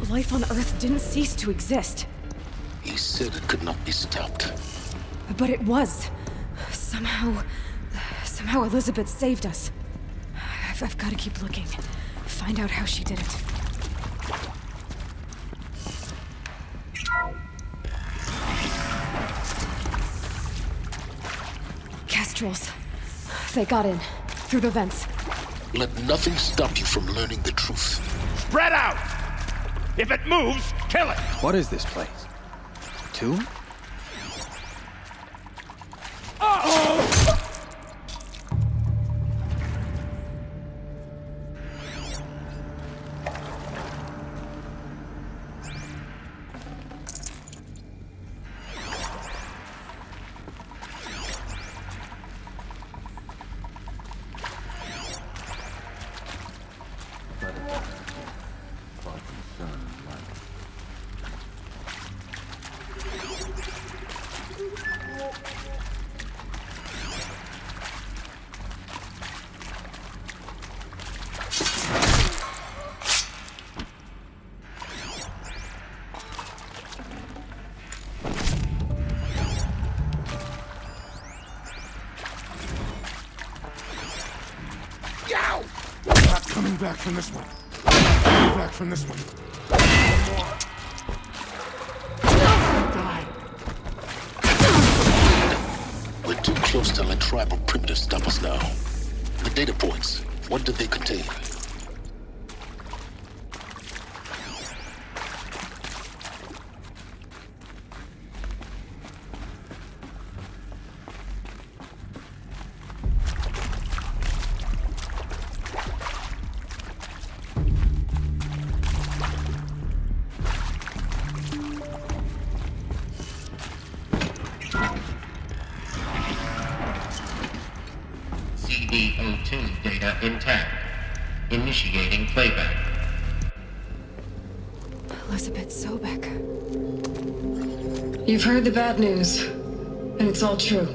Life on Earth didn't cease to exist. He said it could not be stopped. But it was. Somehow Elizabeth saved us. I've got to keep looking. Find out how she did it. Kestrels. They got in. Through the vents. Let nothing stop you from learning the truth. Spread out! If it moves, kill it! What is this place? Tomb? Coming back from this one. Coming back from this one. Die. We're too close to let tribal primitives stop us now. The data points, what did they contain? CD02 data intact. Initiating playback. Elizabeth Sobek. You've heard the bad news, and it's all true.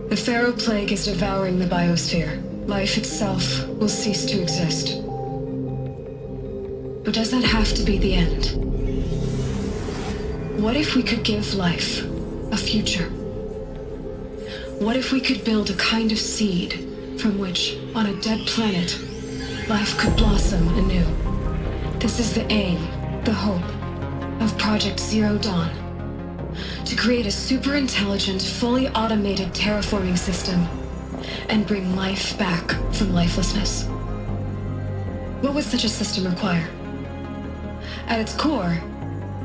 The Pharaoh Plague is devouring the biosphere. Life itself will cease to exist. But does that have to be the end? What if we could give life a future? What if we could build a kind of seed from which, on a dead planet, life could blossom anew? This is the aim, the hope, of Project Zero Dawn. To create a super-intelligent, fully automated terraforming system and bring life back from lifelessness. What would such a system require? At its core,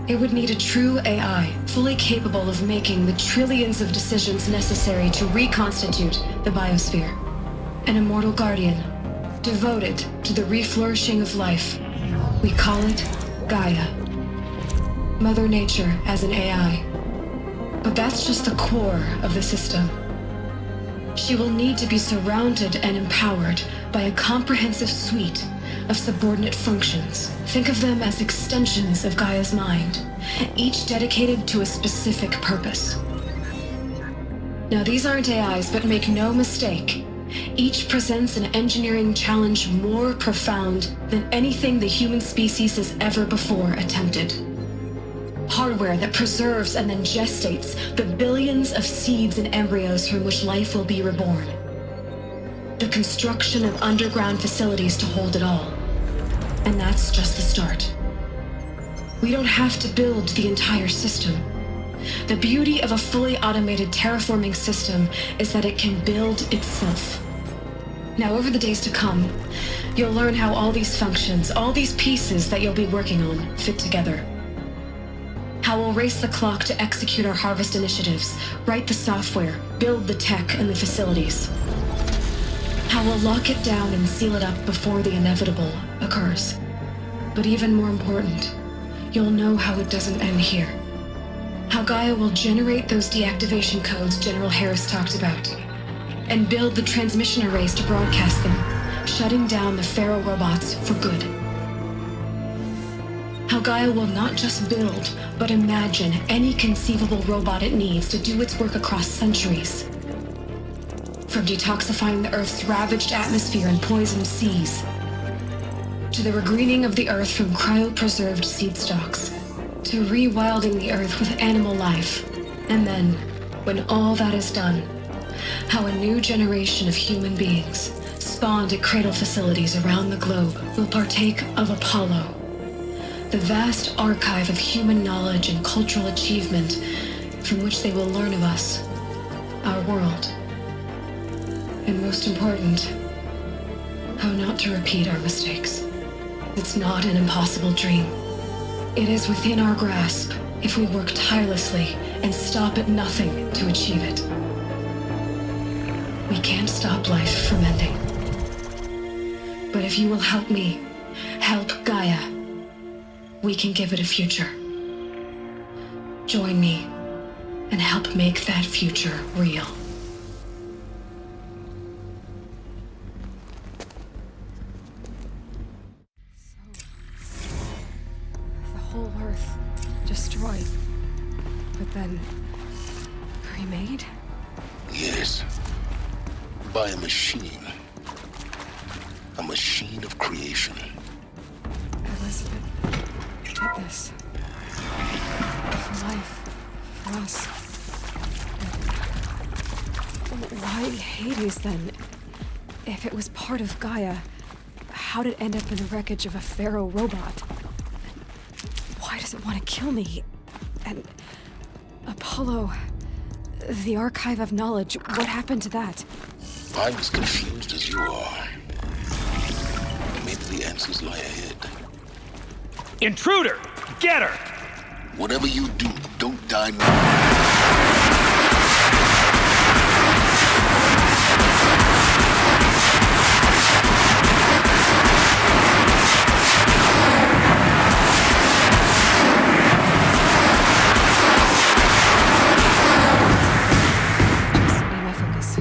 it would need a true AI, fully capable of making the trillions of decisions necessary to reconstitute the biosphere. An immortal guardian, devoted to the reflourishing of life. We call it Gaia. Mother Nature as an AI. But that's just the core of the system. She will need to be surrounded and empowered by a comprehensive suite of subordinate functions. Think of them as extensions of Gaia's mind, each dedicated to a specific purpose. Now, these aren't AIs, but make no mistake, each presents an engineering challenge more profound than anything the human species has ever before attempted. Hardware that preserves and then gestates the billions of seeds and embryos from which life will be reborn. The construction of underground facilities to hold it all. And that's just the start. We don't have to build the entire system. The beauty of a fully automated terraforming system is that it can build itself. Now, over the days to come, you'll learn how all these functions, all these pieces that you'll be working on, fit together. How we'll race the clock to execute our harvest initiatives, write the software, build the tech and the facilities. How we'll lock it down and seal it up before the inevitable occurs. But even more important, you'll know how it doesn't end here. How Gaia will generate those deactivation codes General Harris talked about, and build the transmission arrays to broadcast them, shutting down the Pharaoh robots for good. How Gaia will not just build, but imagine any conceivable robot it needs to do its work across centuries. From detoxifying the Earth's ravaged atmosphere and poisoned seas, to the regreening of the Earth from cryopreserved seed stalks, to rewilding the Earth with animal life, and then, when all that is done, how a new generation of human beings, spawned at cradle facilities around the globe, will partake of Apollo, the vast archive of human knowledge and cultural achievement from which they will learn of us, our world, and most important, how not to repeat our mistakes. It's not an impossible dream. It is within our grasp if we work tirelessly and stop at nothing to achieve it. We can't stop life from ending. But if you will help me, help Gaia, we can give it a future. Join me and help make that future real. The whole Earth destroyed, but then remade? Yes. By a machine. A machine of creation. Elizabeth did this. For life. For us. Why Hades then? If it was part of Gaia, how'd it end up in the wreckage of a pharaoh robot? Why does it want to kill me? And Apollo, the archive of knowledge, what happened to that? I'm as confused as you are. Maybe the answers lie ahead. Intruder! Get her! Whatever you do, don't die now. Just be my focus.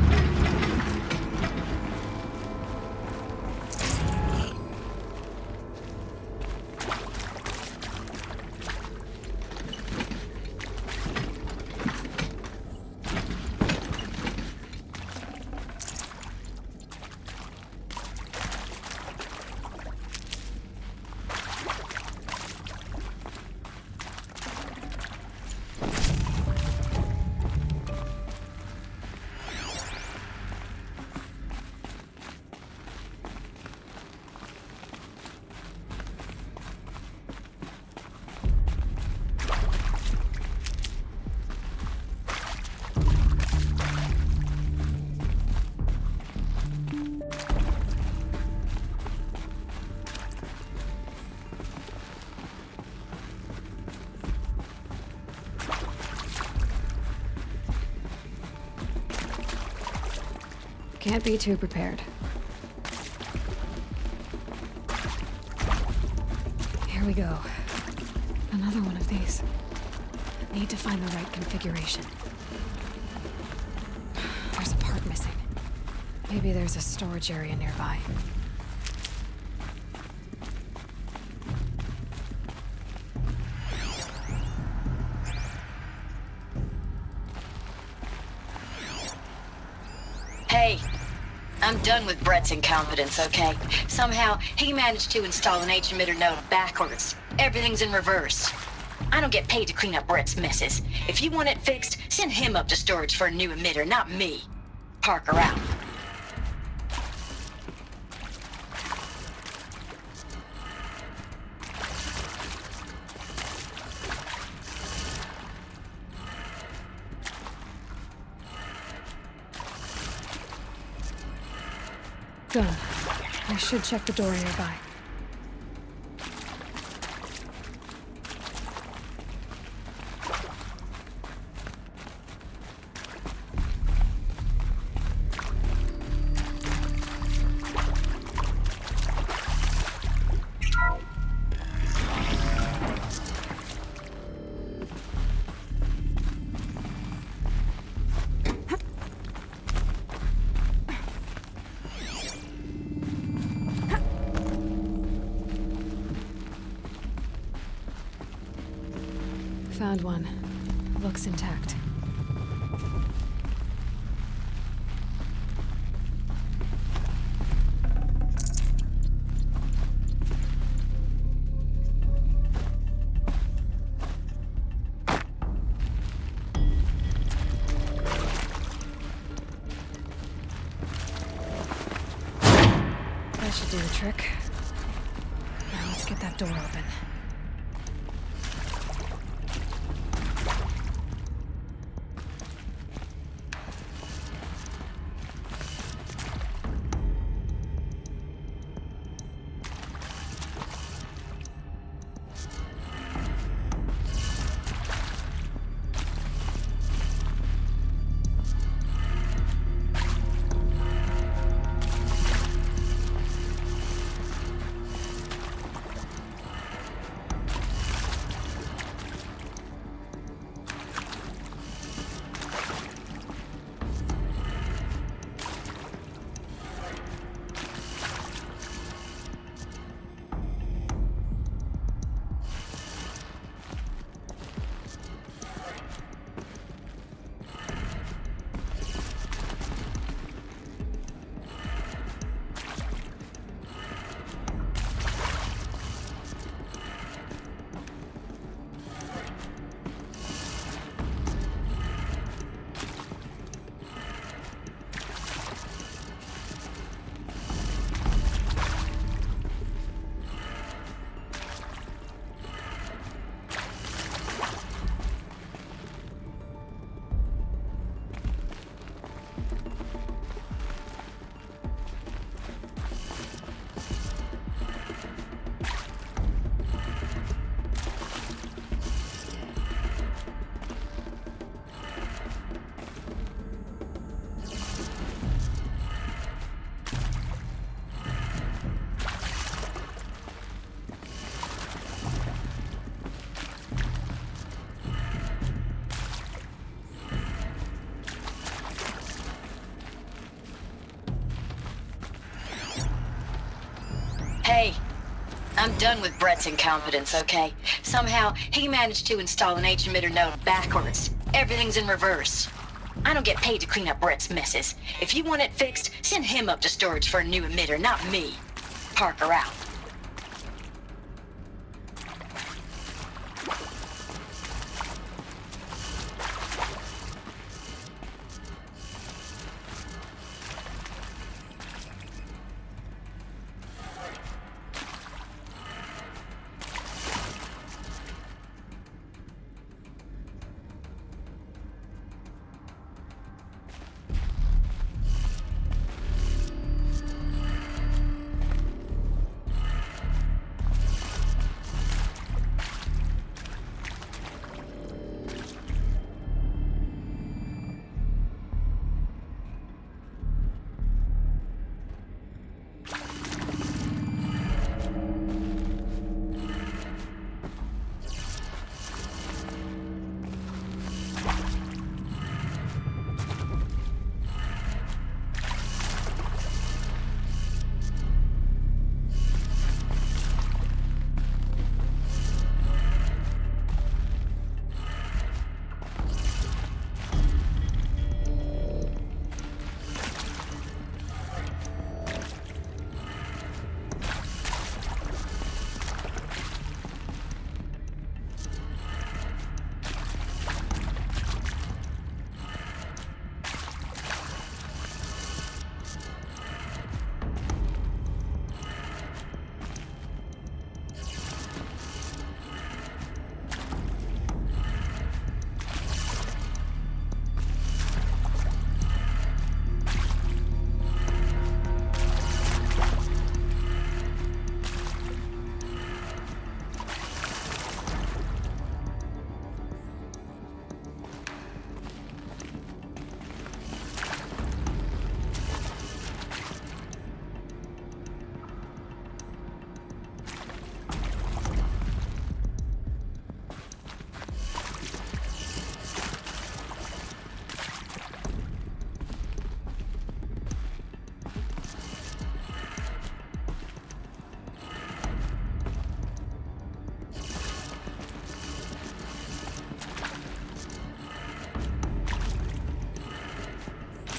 Can't be too prepared. Here we go. Another one of these. Need to find the right configuration. There's a part missing. Maybe there's a storage area nearby. Hey, I'm done with Brett's incompetence, okay? Somehow, he managed to install an H-emitter node backwards. Everything's in reverse. I don't get paid to clean up Brett's messes. If you want it fixed, send him up to storage for a new emitter, not me. Parker out. Done. I should check the door nearby. Found one. Looks intact. trick. Now let's get that door open. Hey, I'm done with Brett's incompetence, okay? Somehow, he managed to install an H-emitter node backwards. Everything's in reverse. I don't get paid to clean up Brett's messes. If you want it fixed, send him up to storage for a new emitter, not me. Parker out.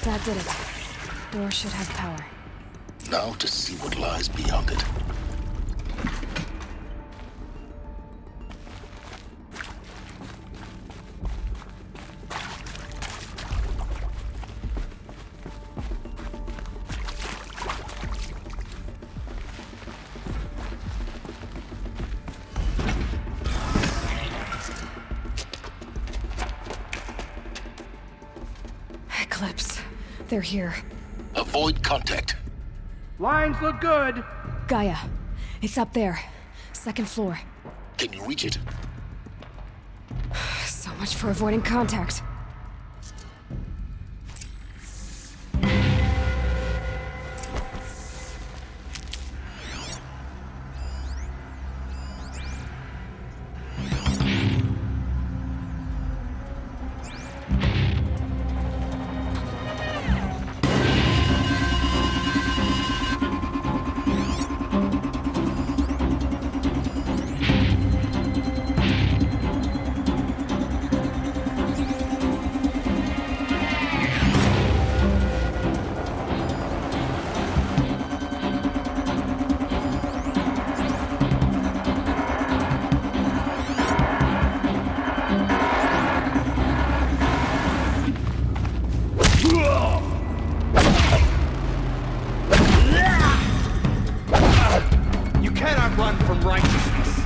That did it. Door should have power. Now to see what lies beyond it. Eclipse. They're here. Avoid contact. Lines look good. Gaia. It's up there. Second floor. Can you reach it? So much for avoiding contact. You cannot run from righteousness.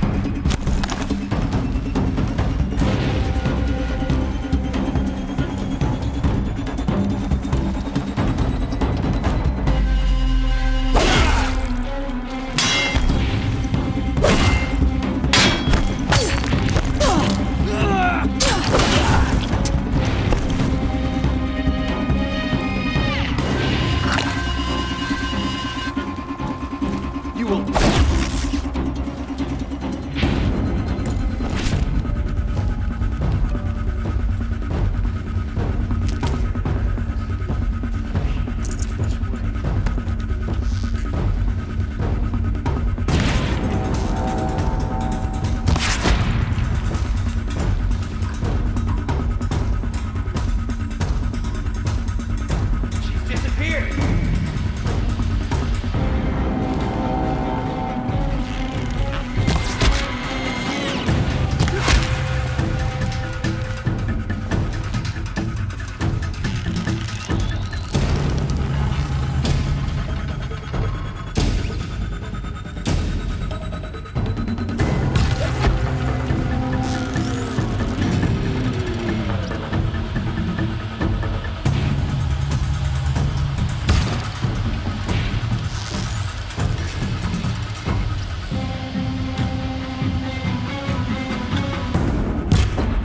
You will. She's disappeared.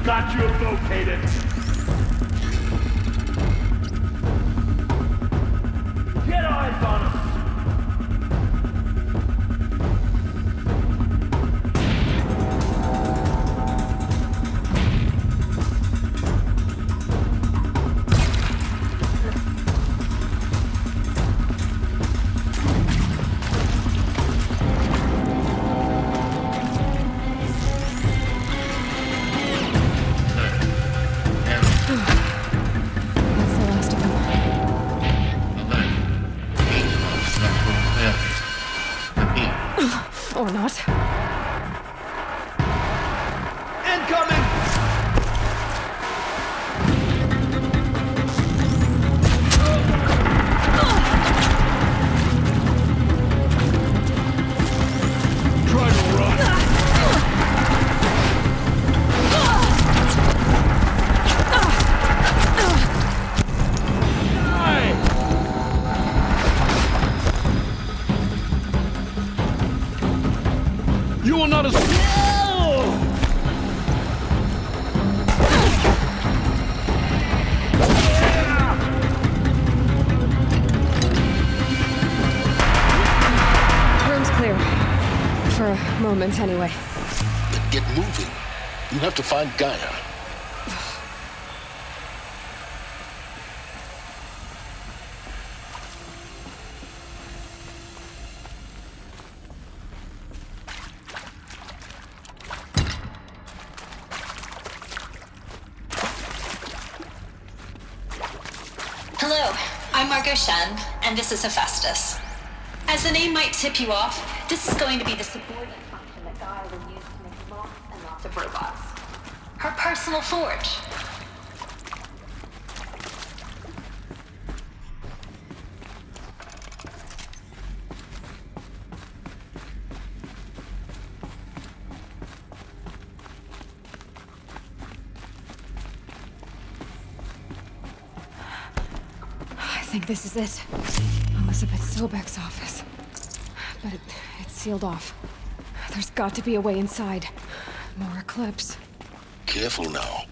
Got you located. Get eyes on us. That's the last of them. Alert. Vehicle structural failure. Repeat. Or not. Incoming! Try to run. You will not escape! Room's clear. For a moment, anyway. Then get moving. You have to find Gaia. Hello, I'm Margot Shen, and this is Hephaestus. As the name might tip you off, this is going to be the subordinate function that Gaia will use to make lots and lots of robots. Her personal forge. think this is it. Elizabeth Sobek's office. But it's sealed off. There's got to be a way inside. More Eclipse. Careful now.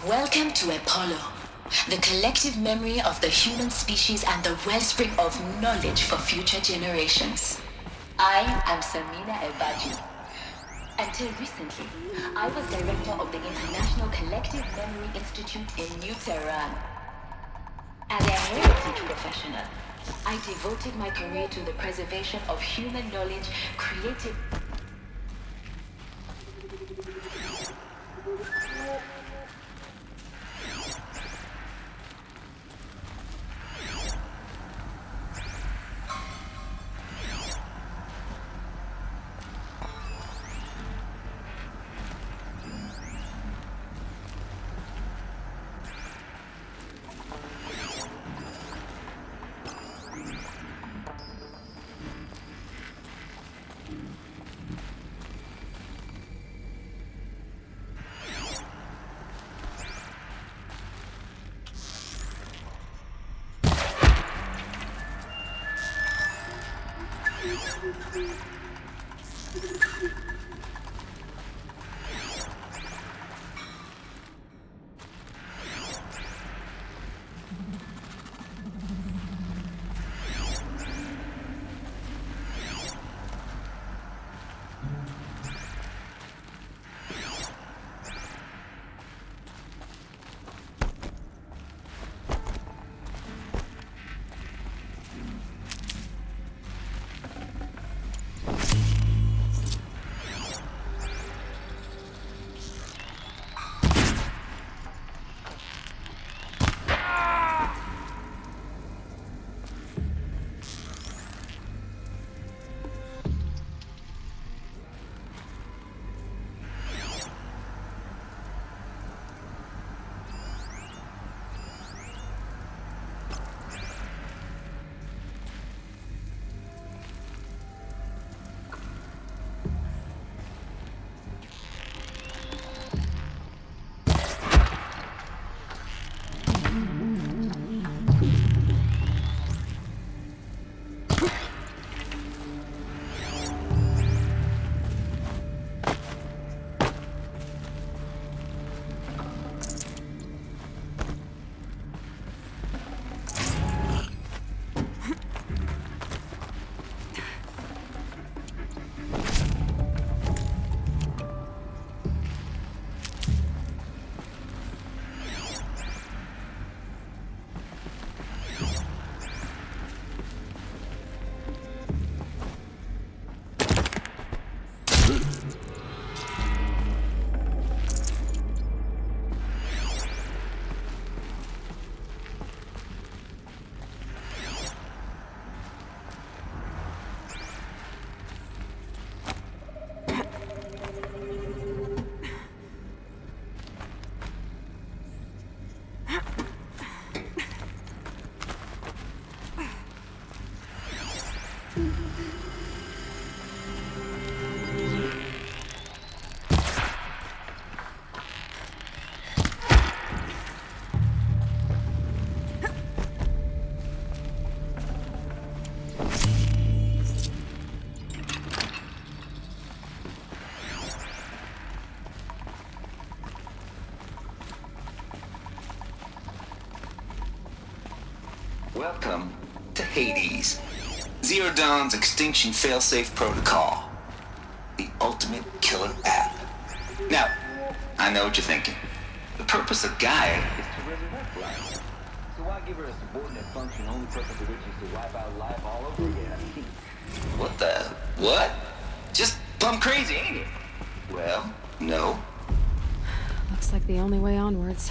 Welcome to Apollo, the collective memory of the human species and the wellspring of knowledge for future generations. I am Samina El-Baji. Until recently, I was director of the International Collective Memory Institute in New Tehran. As a heritage professional, I devoted my career to the preservation of human knowledge created. Welcome to Hades, Zero Dawn's extinction failsafe protocol, the ultimate killer app. Now, I know what you're thinking. The purpose of Gaia is to resurrect life. So why give her a subordinate function only purpose of which is to wipe out life all over again? What the? What? Just plumb crazy, ain't it? Well, no. Looks like the only way onwards.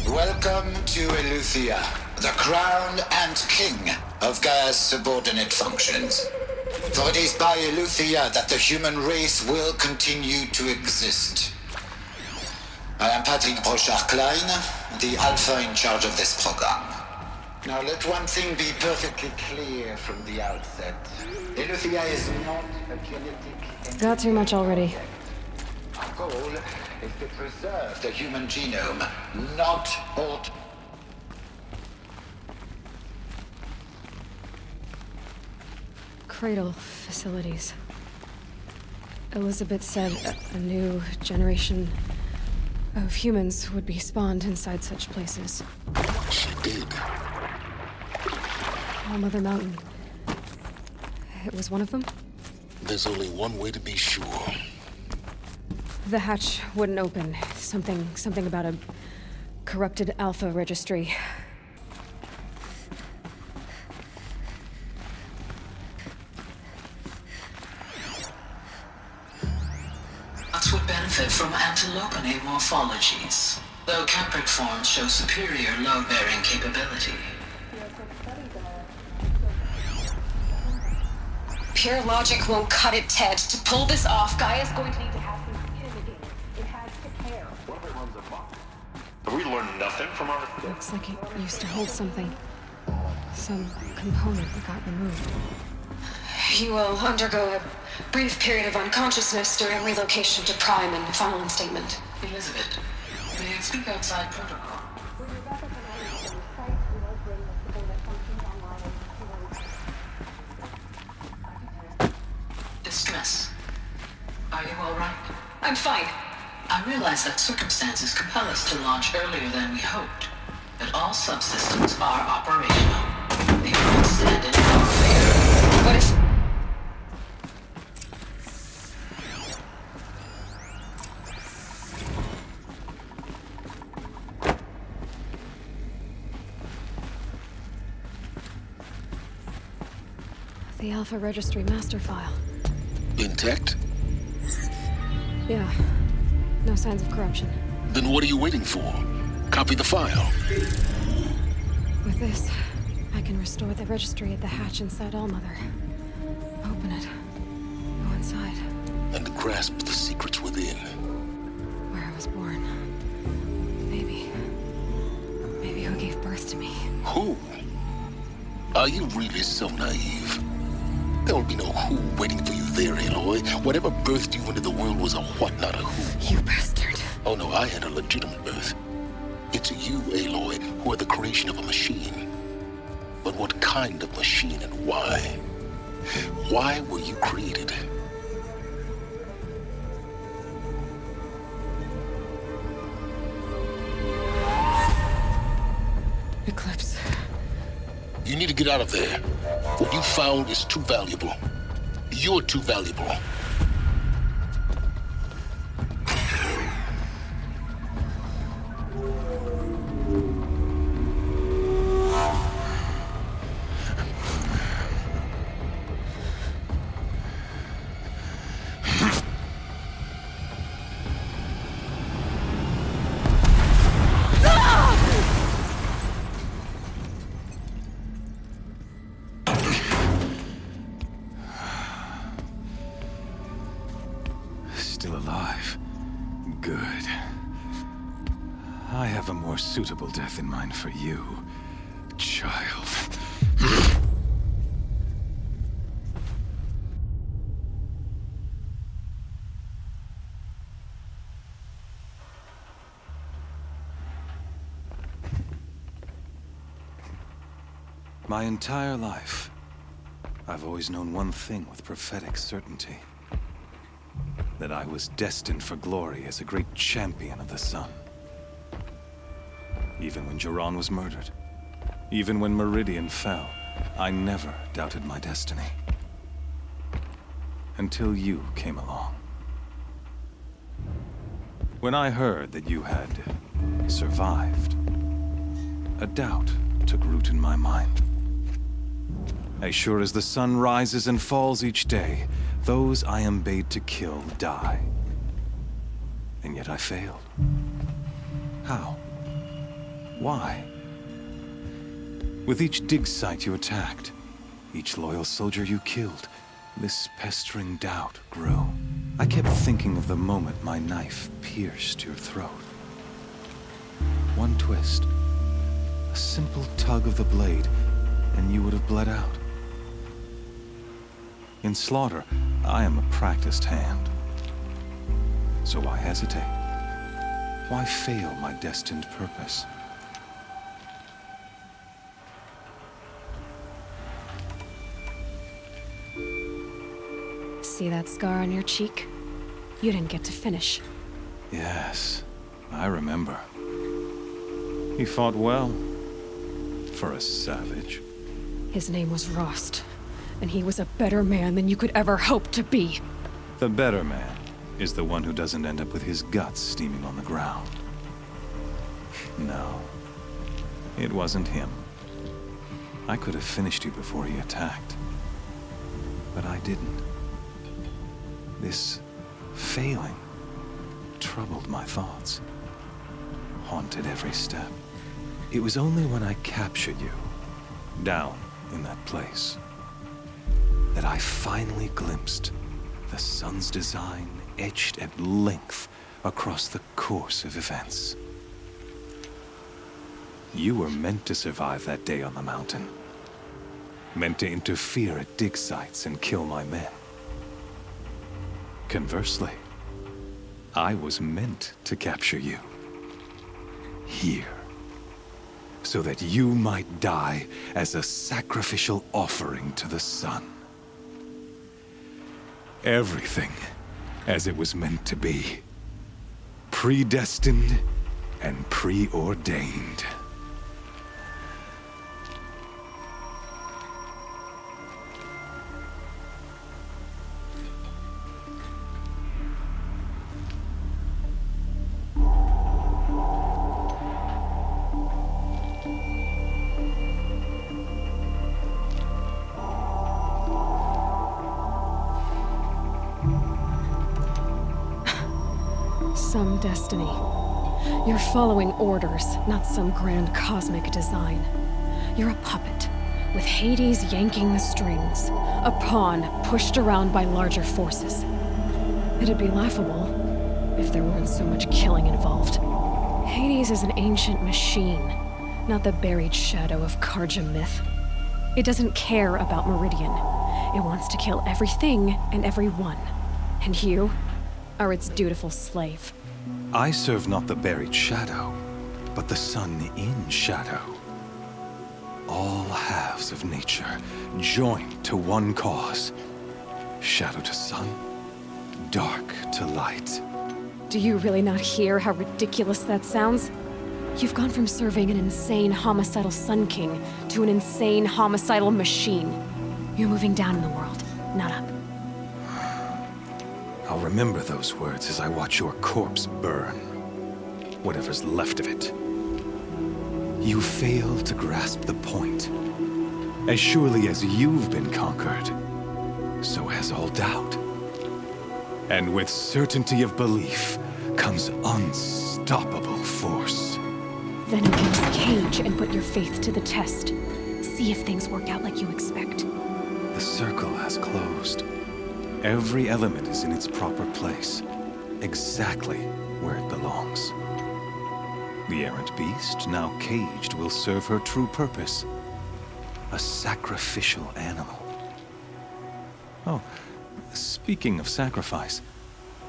Welcome Welcome to Eleuthia, the crown and king of Gaia's subordinate functions. For it is by Eleuthia that the human race will continue to exist. I am Patrick Brochard-Klein, the Alpha in charge of this program. Now let one thing be perfectly clear from the outset. Eleuthia is not a genetic... Got too much already. Our goal is to preserve the human genome, not alter... Cradle facilities. Elizabeth said a new generation of humans would be spawned inside such places. She did. All Mother Mountain. It was one of them? There's only one way to be sure. The hatch wouldn't open. Something about a corrupted Alpha registry. Nuts would benefit from antilopinate morphologies, though capric forms show superior load-bearing capability. Pure logic won't cut it, Ted. To pull this off, Gaia's going to need to have some skin in the game. It has to care. Have we learned nothing from our mistakes? Looks like it used to hold something. Some component that got removed. You will undergo a brief period of unconsciousness during relocation to Prime and final instatement. Elizabeth, may I speak outside protocol? Distress. Are you all right? I'm fine. I realize that circumstances compel us to launch earlier than we hoped, but all subsystems are operational. They will stand in no fear. What if... The Alpha Registry master file. Intact? Yeah. No signs of corruption. Then what are you waiting for? Copy the file. With this, I can restore the registry at the hatch inside Allmother. Open it. Go inside. And grasp the secrets within. Where I was born. Maybe who gave birth to me. Who? Are you really so naive? There will be no who waiting for you there, Aloy. Whatever birthed you into the world was a what, not a who. You bastard. Oh no, I had a legitimate birth. It's you, Aloy, who are the creation of a machine. But what kind of machine and why? Why were you created? Eclipse. You need to get out of there. What you found is too valuable. You're too valuable. Still alive. Good. I have a more suitable death in mind for you, child. My entire life, I've always known one thing with prophetic certainty. That I was destined for glory as a great champion of the sun. Even when Jiran was murdered, even when Meridian fell, I never doubted my destiny. Until you came along. When I heard that you had survived, a doubt took root in my mind. As sure as the sun rises and falls each day, those I am bade to kill die. And yet I failed. How? Why? With each dig site you attacked, each loyal soldier you killed, this pestering doubt grew. I kept thinking of the moment my knife pierced your throat. One twist, a simple tug of the blade, and you would have bled out. In slaughter, I am a practiced hand. So why hesitate? Why fail my destined purpose? See that scar on your cheek? You didn't get to finish. Yes, I remember. He fought well, for a savage. His name was Rost, and he was a better man than you could ever hope to be. The better man is the one who doesn't end up with his guts steaming on the ground. No, it wasn't him. I could have finished you before he attacked, but I didn't. This failing troubled my thoughts, haunted every step. It was only when I captured you, down in that place, that I finally glimpsed the sun's design etched at length across the course of events. You were meant to survive that day on the mountain, meant to interfere at dig sites and kill my men. Conversely, I was meant to capture you. Here. So that you might die as a sacrificial offering to the sun. Everything as it was meant to be. Predestined and preordained. Some destiny. You're following orders, not some grand cosmic design. You're a puppet, with Hades yanking the strings. A pawn pushed around by larger forces. It'd be laughable if there weren't so much killing involved. Hades is an ancient machine, not the buried shadow of Karja myth. It doesn't care about Meridian. It wants to kill everything and everyone. And you are its dutiful slave. I serve not the buried shadow, but the sun in shadow. All halves of nature joined to one cause. Shadow to sun, dark to light. Do you really not hear how ridiculous that sounds? You've gone from serving an insane homicidal Sun King to an insane homicidal machine. You're moving down in the world, not up. I'll remember those words as I watch your corpse burn. Whatever's left of it. You fail to grasp the point. As surely as you've been conquered, so has all doubt. And with certainty of belief comes unstoppable force. Then against the cage and put your faith to the test. See if things work out like you expect. The circle has closed. Every element is in its proper place, exactly where it belongs. The errant beast, now caged, will serve her true purpose. A sacrificial animal. Oh, speaking of sacrifice,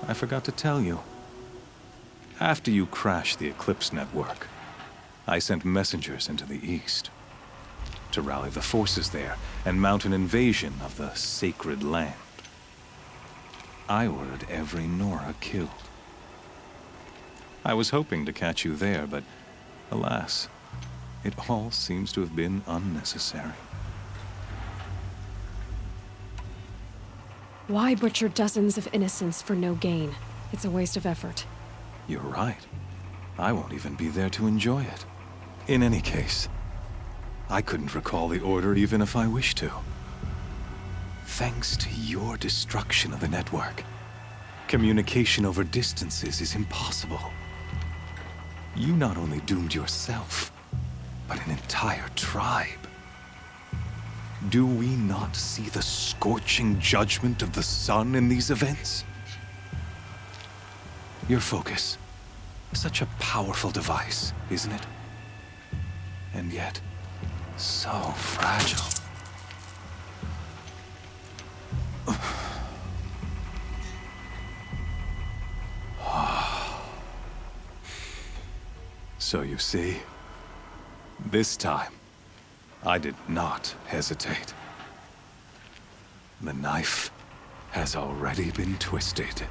I forgot to tell you. After you crashed the Eclipse network, I sent messengers into the east to rally the forces there and mount an invasion of the sacred land. I ordered every Nora killed. I was hoping to catch you there, but alas, it all seems to have been unnecessary. Why butcher dozens of innocents for no gain? It's a waste of effort. You're right. I won't even be there to enjoy it. In any case, I couldn't recall the order even if I wished to. Thanks to your destruction of the network, communication over distances is impossible. You not only doomed yourself, but an entire tribe. Do we not see the scorching judgment of the sun in these events? Your focus. Such a powerful device, isn't it? And yet, so fragile. So you see, this time, I did not hesitate. The knife has already been twisted.